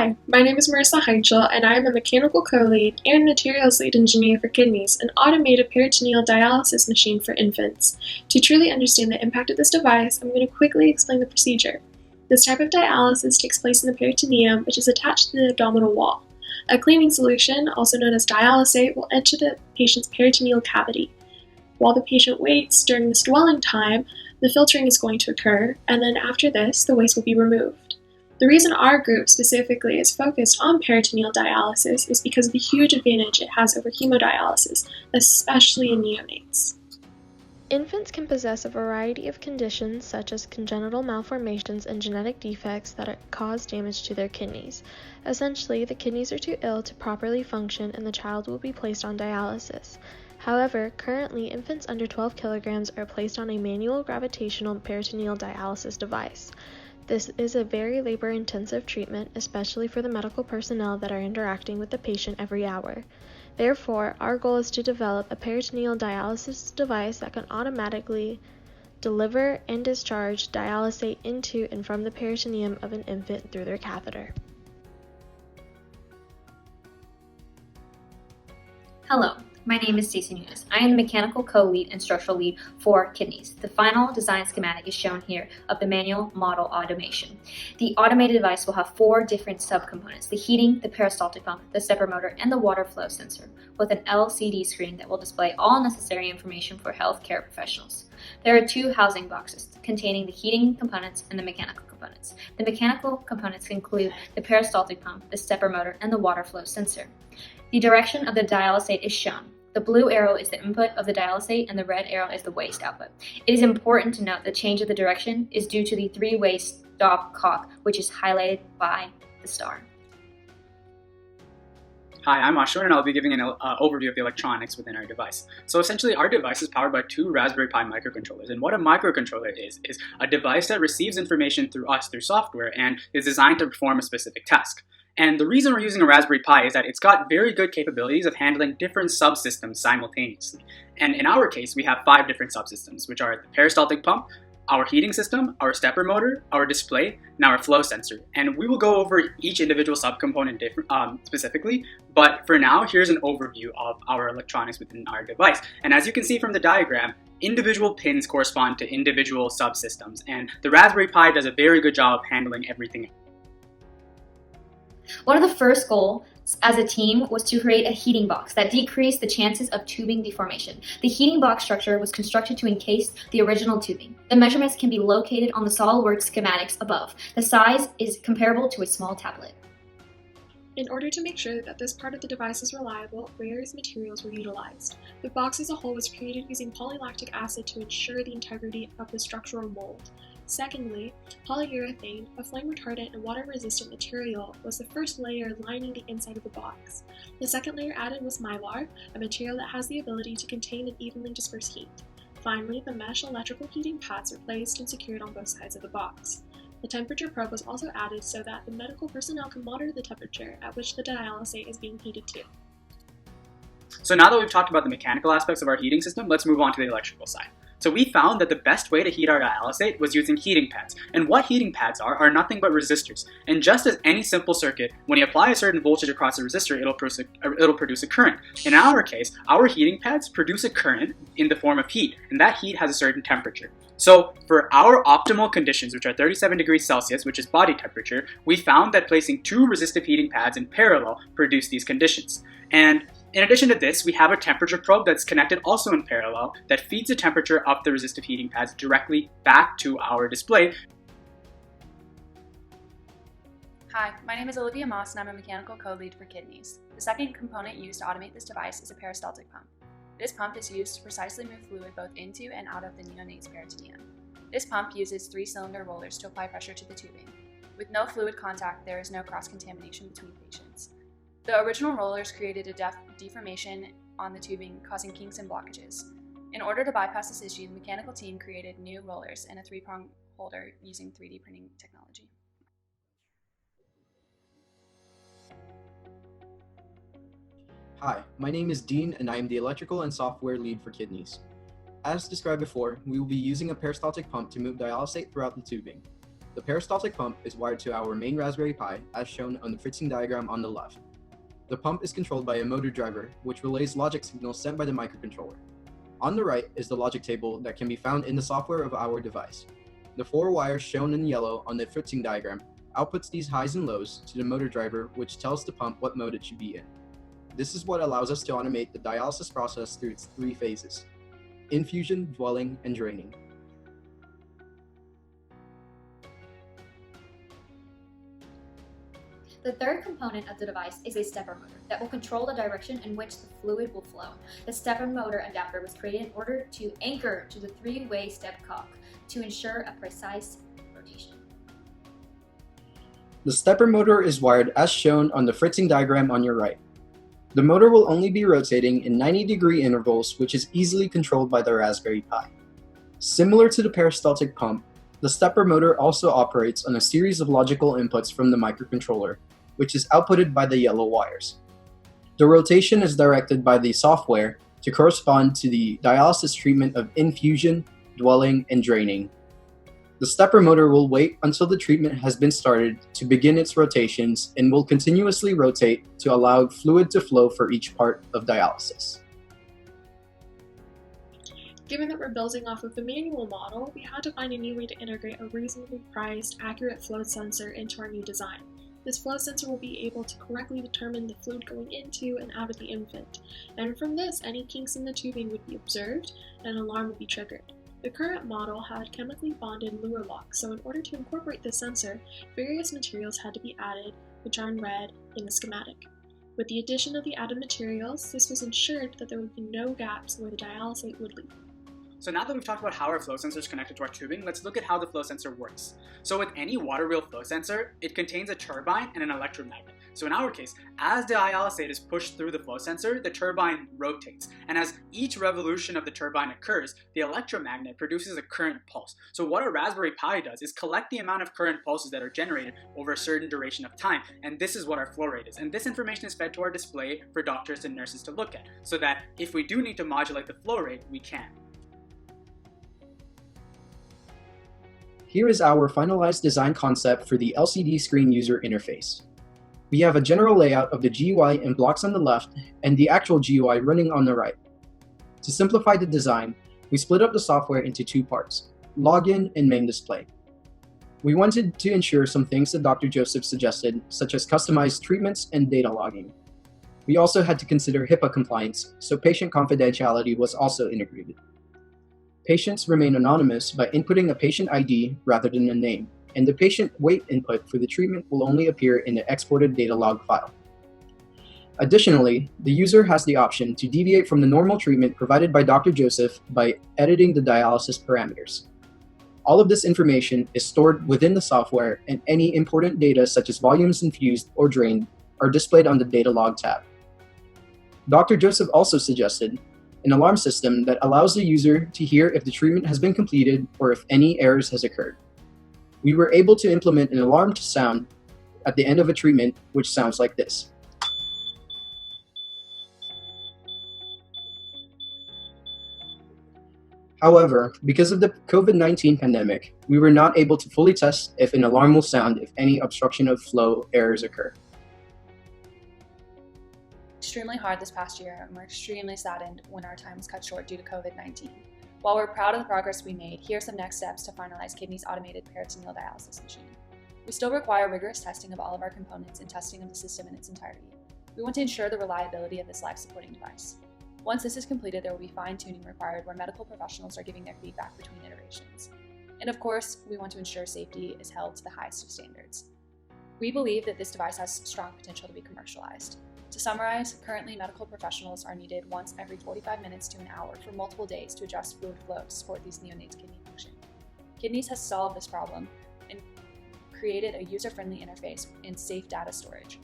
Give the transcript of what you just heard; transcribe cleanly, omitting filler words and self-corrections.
Hi, my name is Marissa Heichel, and I am a mechanical co-lead and materials lead engineer for Kidneys, an automated peritoneal dialysis machine for infants. To truly understand the impact of this device, I'm going to quickly explain the procedure. This type of dialysis takes place in the peritoneum, which is attached to the abdominal wall. A cleaning solution, also known as dialysate, will enter the patient's peritoneal cavity. While the patient waits during this dwelling time, the filtering is going to occur, and then after this, the waste will be removed. The reason our group specifically is focused on peritoneal dialysis is because of the huge advantage it has over hemodialysis, especially in neonates. Infants can possess a variety of conditions such as congenital malformations and genetic defects that cause damage to their kidneys. Essentially, the kidneys are too ill to properly function and the child will be placed on dialysis. However, currently infants under 12 kilograms are placed on a manual gravitational peritoneal dialysis device. This is a very labor-intensive treatment, especially for the medical personnel that are interacting with the patient every hour. Therefore, our goal is to develop a peritoneal dialysis device that can automatically deliver and discharge dialysate into and from the peritoneum of an infant through their catheter. Hello, my name is Stacey Nunes. I am the mechanical co-lead and structural lead for Kidneys. The final design schematic is shown here of the manual model automation. The automated device will have 4 different subcomponents: the heating, the peristaltic pump, the stepper motor, and the water flow sensor, with an LCD screen that will display all necessary information for healthcare professionals. There are 2 housing boxes containing the heating components and the mechanical components. The mechanical components include the peristaltic pump, the stepper motor, and the water flow sensor. The direction of the dialysate is shown. The blue arrow is the input of the dialysate and the red arrow is the waste output. It is important to note the change of the direction is due to the 3-way stop cock, which is highlighted by the star. Hi, I'm Ashwin, and I'll be giving an overview of the electronics within our device. So essentially, our device is powered by 2 Raspberry Pi microcontrollers, and what a microcontroller is a device that receives information through software and is designed to perform a specific task. And the reason we're using a Raspberry Pi is that it's got very good capabilities of handling different subsystems simultaneously. And in our case, we have 5 different subsystems, which are the peristaltic pump, our heating system, our stepper motor, our display, and our flow sensor. And we will go over each individual subcomponent specifically, but for now, here's an overview of our electronics within our device. And as you can see from the diagram, individual pins correspond to individual subsystems, and the Raspberry Pi does a very good job of handling everything. One of the first goals as a team was to create a heating box that decreased the chances of tubing deformation. The heating box structure was constructed to encase the original tubing. The measurements can be located on the SolidWorks schematics above. The size is comparable to a small tablet. In order to make sure that this part of the device is reliable, various materials were utilized. The box as a whole was created using polylactic acid to ensure the integrity of the structural mold. Secondly, polyurethane, a flame retardant and water-resistant material, was the first layer lining the inside of the box. The second layer added was mylar, a material that has the ability to contain and evenly disperse heat. Finally, the mesh electrical heating pads were placed and secured on both sides of the box. The temperature probe was also added so that the medical personnel can monitor the temperature at which the dialysate is being heated to. So now that we've talked about the mechanical aspects of our heating system, let's move on to the electrical side. So we found that the best way to heat our dialysate was using heating pads. And what heating pads are nothing but resistors. And just as any simple circuit, when you apply a certain voltage across a resistor, it'll produce a current. In our case, our heating pads produce a current in the form of heat, and that heat has a certain temperature. So for our optimal conditions, which are 37 degrees Celsius, which is body temperature, we found that placing 2 resistive heating pads in parallel produced these conditions. And in addition to this, we have a temperature probe that's connected also in parallel that feeds the temperature of the resistive heating pads directly back to our display. Hi, my name is Olivia Moss and I'm a mechanical co-lead for Kidneys. The second component used to automate this device is a peristaltic pump. This pump is used to precisely move fluid both into and out of the neonate's peritoneum. This pump uses 3-cylinder rollers to apply pressure to the tubing. With no fluid contact, there is no cross-contamination between patients. The original rollers created a deformation on the tubing, causing kinks and blockages. In order to bypass this issue, the mechanical team created new rollers and a 3-prong holder using 3D printing technology. Hi, my name is Dean and I am the electrical and software lead for Kidneys. As described before, we will be using a peristaltic pump to move dialysate throughout the tubing. The peristaltic pump is wired to our main Raspberry Pi, as shown on the fixing diagram on the left. The pump is controlled by a motor driver, which relays logic signals sent by the microcontroller. On the right is the logic table that can be found in the software of our device. The 4 wires shown in yellow on the fixing diagram outputs these highs and lows to the motor driver, which tells the pump what mode it should be in. This is what allows us to automate the dialysis process through its 3 phases: infusion, dwelling, and draining. The third component of the device is a stepper motor that will control the direction in which the fluid will flow. The stepper motor adapter was created in order to anchor to the 3-way stepcock to ensure a precise rotation. The stepper motor is wired as shown on the fritzing diagram on your right. The motor will only be rotating in 90-degree intervals, which is easily controlled by the Raspberry Pi. Similar to the peristaltic pump, the stepper motor also operates on a series of logical inputs from the microcontroller, which is outputted by the yellow wires. The rotation is directed by the software to correspond to the dialysis treatment of infusion, dwelling, and draining. The stepper motor will wait until the treatment has been started to begin its rotations and will continuously rotate to allow fluid to flow for each part of dialysis. Given that we're building off of the manual model, we had to find a new way to integrate a reasonably priced, accurate flow sensor into our new design. This flow sensor will be able to correctly determine the fluid going into and out of the infant, and from this, any kinks in the tubing would be observed and an alarm would be triggered. The current model had chemically bonded lure locks, so in order to incorporate this sensor, various materials had to be added, which are in red in the schematic. With the addition of the added materials, this was ensured that there would be no gaps where the dialysate would leak. So now that we've talked about how our flow sensor is connected to our tubing, let's look at how the flow sensor works. So with any water wheel flow sensor, it contains a turbine and an electromagnet. So in our case, as the dialysate is pushed through the flow sensor, the turbine rotates. And as each revolution of the turbine occurs, the electromagnet produces a current pulse. So what a Raspberry Pi does is collect the amount of current pulses that are generated over a certain duration of time. And this is what our flow rate is. And this information is fed to our display for doctors and nurses to look at, so that if we do need to modulate the flow rate, we can. Here is our finalized design concept for the LCD screen user interface. We have a general layout of the GUI and blocks on the left and the actual GUI running on the right. To simplify the design, we split up the software into 2 parts: login and main display. We wanted to ensure some things that Dr. Joseph suggested, such as customized treatments and data logging. We also had to consider HIPAA compliance, so patient confidentiality was also integrated. Patients remain anonymous by inputting a patient ID rather than a name, and the patient weight input for the treatment will only appear in the exported data log file. Additionally, the user has the option to deviate from the normal treatment provided by Dr. Joseph by editing the dialysis parameters. All of this information is stored within the software, and any important data such as volumes infused or drained are displayed on the data log tab. Dr. Joseph also suggested an alarm system that allows the user to hear if the treatment has been completed or if any errors has occurred. We were able to implement an alarm to sound at the end of a treatment, which sounds like this. However, because of the COVID-19 pandemic, we were not able to fully test if an alarm will sound if any obstruction of flow errors occur. Extremely hard this past year, and we're extremely saddened when our time was cut short due to COVID-19. While we're proud of the progress we made, here are some next steps to finalize Kidney's automated peritoneal dialysis machine. We still require rigorous testing of all of our components and testing of the system in its entirety. We want to ensure the reliability of this life-supporting device. Once this is completed, there will be fine-tuning required where medical professionals are giving their feedback between iterations. And of course, we want to ensure safety is held to the highest of standards. We believe that this device has strong potential to be commercialized. To summarize, currently medical professionals are needed once every 45 minutes to an hour for multiple days to adjust fluid flow to support these neonates' kidney function. Kidneys has solved this problem and created a user-friendly interface and safe data storage.